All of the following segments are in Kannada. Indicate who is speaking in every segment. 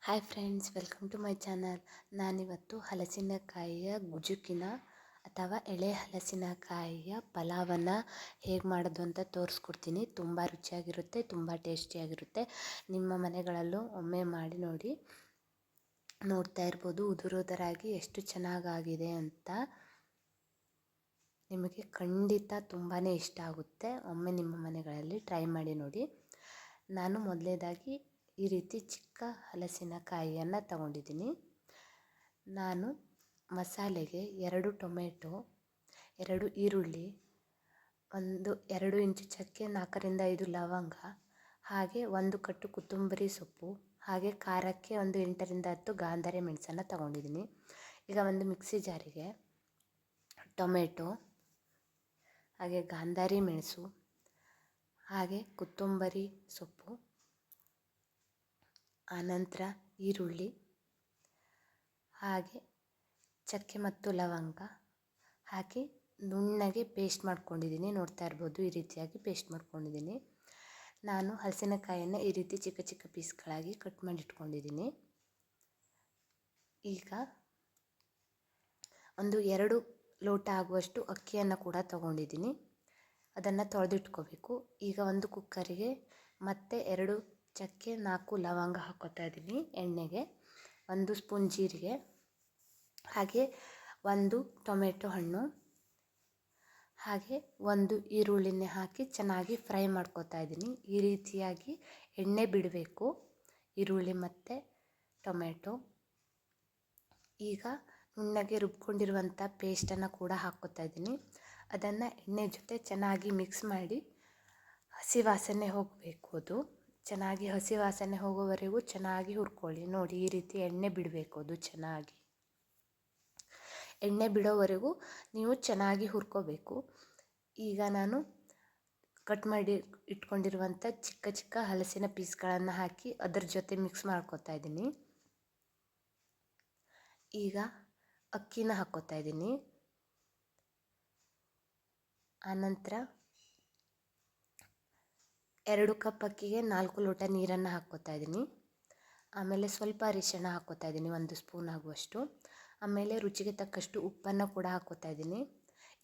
Speaker 1: Hi friends, welcome to my channel. ನಾನಿವತ್ತು ಹಲಸಿನಕಾಯಿಯ ಗುಜುಕಿನ ಅಥವಾ ಎಳೆ ಹಲಸಿನಕಾಯಿಯ ಪಲಾವನ್ನು ಹೇಗೆ ಮಾಡೋದು ಅಂತ ತೋರಿಸ್ಕೊಡ್ತೀನಿ. ತುಂಬ ರುಚಿಯಾಗಿರುತ್ತೆ, ತುಂಬ ಟೇಸ್ಟಿಯಾಗಿರುತ್ತೆ. ನಿಮ್ಮ ಮನೆಗಳಲ್ಲೂ ಒಮ್ಮೆ ಮಾಡಿ ನೋಡಿ. ನೋಡ್ತಾ ಇರ್ಬೋದು ಉದುರುದರಾಗಿ ಎಷ್ಟು ಚೆನ್ನಾಗಾಗಿದೆ ಅಂತ. ನಿಮಗೆ ಖಂಡಿತ ತುಂಬಾ ಇಷ್ಟ ಆಗುತ್ತೆ. ಒಮ್ಮೆ ನಿಮ್ಮ ಮನೆಗಳಲ್ಲಿ ಟ್ರೈ ಮಾಡಿ ನೋಡಿ. ನಾನು ಮೊದಲನೇದಾಗಿ ಈ ರೀತಿ ಚಿಕ್ಕ ಹಲಸಿನಕಾಯಿಯನ್ನು ತಗೊಂಡಿದ್ದೀನಿ. ನಾನು ಮಸಾಲೆಗೆ 2 ಟೊಮೆಟೊ, 2 ಈರುಳ್ಳಿ, 2 ಇಂಚು ಚಕ್ಕೆ, 4ರಿಂದ 5 ಲವಂಗ, ಹಾಗೆ 1 ಕಟ್ಟು ಕೊತ್ತಂಬರಿ ಸೊಪ್ಪು, ಹಾಗೆ ಖಾರಕ್ಕೆ 8ರಿಂದ 10 ಗಾಂಧಾರಿ ಮೆಣಸನ್ನು ತಗೊಂಡಿದ್ದೀನಿ. ಈಗ ಒಂದು ಮಿಕ್ಸಿ ಜಾರಿಗೆ ಟೊಮೆಟೊ, ಹಾಗೆ ಗಾಂಧಾರಿ ಮೆಣಸು, ಹಾಗೆ ಕೊತ್ತಂಬರಿ ಸೊಪ್ಪು, ಆನಂತರ ಈರುಳ್ಳಿ, ಹಾಗೆ ಚಕ್ಕೆ ಮತ್ತು ಲವಂಗ ಹಾಕಿ ನುಣ್ಣಗೆ ಪೇಸ್ಟ್ ಮಾಡ್ಕೊಂಡಿದ್ದೀನಿ. ನೋಡ್ತಾ ಇರ್ಬೋದು ಈ ರೀತಿಯಾಗಿ ಪೇಸ್ಟ್ ಮಾಡ್ಕೊಂಡಿದ್ದೀನಿ. ನಾನು ಹಲಸಿನಕಾಯಿಯನ್ನು ಈ ರೀತಿ ಚಿಕ್ಕ ಚಿಕ್ಕ ಪೀಸ್ಗಳಾಗಿ ಕಟ್ ಮಾಡಿ ಇಟ್ಕೊಂಡಿದ್ದೀನಿ. ಈಗ 2 ಲೋಟ ಆಗುವಷ್ಟು ಅಕ್ಕಿಯನ್ನು ಕೂಡ ತಗೊಂಡಿದ್ದೀನಿ. ಅದನ್ನು ತೊಳೆದಿಟ್ಕೋಬೇಕು. ಈಗ ಒಂದು ಕುಕ್ಕರಿಗೆ ಮತ್ತೆ 2 ಚಕ್ಕೆ, 4 ಲವಂಗ ಹಾಕ್ಕೋತಾ ಇದ್ದೀನಿ ಎಣ್ಣೆಗೆ, 1 ಸ್ಪೂನ್ ಜೀರಿಗೆ, ಹಾಗೆ 1 ಟೊಮೆಟೊ ಹಣ್ಣು, ಹಾಗೆ 1 ಈರುಳ್ಳಿನೇ ಹಾಕಿ ಚೆನ್ನಾಗಿ ಫ್ರೈ ಮಾಡ್ಕೋತಾ ಇದ್ದೀನಿ. ಈ ರೀತಿಯಾಗಿ ಎಣ್ಣೆ ಬಿಡಬೇಕು ಈರುಳ್ಳಿ ಮತ್ತು ಟೊಮೆಟೊ. ಈಗ ನುಣ್ಣಗೆ ರುಬ್ಕೊಂಡಿರುವಂಥ ಪೇಸ್ಟನ್ನು ಕೂಡ ಹಾಕ್ಕೋತಾ ಇದ್ದೀನಿ. ಅದನ್ನು ಎಣ್ಣೆ ಜೊತೆ ಚೆನ್ನಾಗಿ ಮಿಕ್ಸ್ ಮಾಡಿ ಹಸಿ ವಾಸನೆ ಹೋಗಬೇಕು. ಅದು ಚೆನ್ನಾಗಿ ಹಸಿ ವಾಸನೆ ಹೋಗೋವರೆಗೂ ಚೆನ್ನಾಗಿ ಹುರ್ಕೊಳ್ಳಿ. ನೋಡಿ ಈ ರೀತಿ ಎಣ್ಣೆ ಬಿಡಬೇಕು. ಅದು ಚೆನ್ನಾಗಿ ಎಣ್ಣೆ ಬಿಡೋವರೆಗೂ ನೀವು ಚೆನ್ನಾಗಿ ಹುರ್ಕೋಬೇಕು. ಈಗ ನಾನು ಕಟ್ ಮಾಡಿ ಇಟ್ಕೊಂಡಿರುವಂಥ ಚಿಕ್ಕ ಚಿಕ್ಕ ಹಲಸಿನ ಪೀಸ್ಗಳನ್ನು ಹಾಕಿ ಅದರ ಜೊತೆ ಮಿಕ್ಸ್ ಮಾಡ್ಕೋತಾ ಇದ್ದೀನಿ. ಈಗ ಅಕ್ಕಿನ ಹಾಕ್ಕೋತಾ ಇದ್ದೀನಿ. ಆನಂತರ 2 ಕಪ್ ಅಕ್ಕಿಗೆ 4 ಲೋಟ ನೀರನ್ನು ಹಾಕ್ಕೋತಾ ಇದ್ದೀನಿ. ಆಮೇಲೆ ಸ್ವಲ್ಪ ಅರಿಶಿಣ ಹಾಕ್ಕೋತಾ ಇದ್ದೀನಿ, 1 ಸ್ಪೂನ್ ಆಗುವಷ್ಟು. ಆಮೇಲೆ ರುಚಿಗೆ ತಕ್ಕಷ್ಟು ಉಪ್ಪನ್ನು ಕೂಡ ಹಾಕ್ಕೋತಾ ಇದ್ದೀನಿ.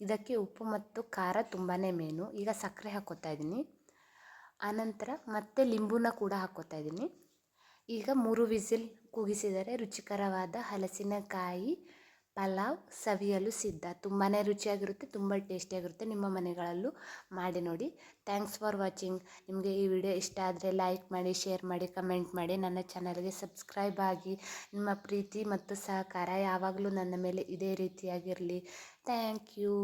Speaker 1: ಇದಕ್ಕೆ ಉಪ್ಪು ಮತ್ತು ಖಾರ ತುಂಬಾ ಮೇನು. ಈಗ ಸಕ್ಕರೆ ಹಾಕ್ಕೋತಾ ಇದ್ದೀನಿ. ಆನಂತರ ಮತ್ತೆ ಲಿಂಬುನ ಕೂಡ ಹಾಕ್ಕೋತಾ ಇದ್ದೀನಿ. ಈಗ 3 ವಿಸಿಲ್ ಕೂಗಿಸಿದರೆ ರುಚಿಕರವಾದ ಹಲಸಿನಕಾಯಿ ಪಲಾವ್ ಸವಿಯಲು ಸಿದ್ಧ. ತುಂಬಾ ರುಚಿಯಾಗಿರುತ್ತೆ, ತುಂಬ ಟೇಸ್ಟಿಯಾಗಿರುತ್ತೆ. ನಿಮ್ಮ ಮನೆಗಳಲ್ಲೂ ಮಾಡಿ ನೋಡಿ. Thanks for watching. ನಿಮಗೆ ಈ ವಿಡಿಯೋ ಇಷ್ಟ ಆದರೆ ಲೈಕ್ ಮಾಡಿ, ಶೇರ್ ಮಾಡಿ, ಕಮೆಂಟ್ ಮಾಡಿ. ನನ್ನ ಚಾನಲ್ಗೆ ಸಬ್ಸ್ಕ್ರೈಬ್ ಆಗಿ. ನಿಮ್ಮ ಪ್ರೀತಿ ಮತ್ತು ಸಹಕಾರ ಯಾವಾಗಲೂ ನನ್ನ ಮೇಲೆ ಇದೇ ರೀತಿಯಾಗಿರಲಿ. Thank you.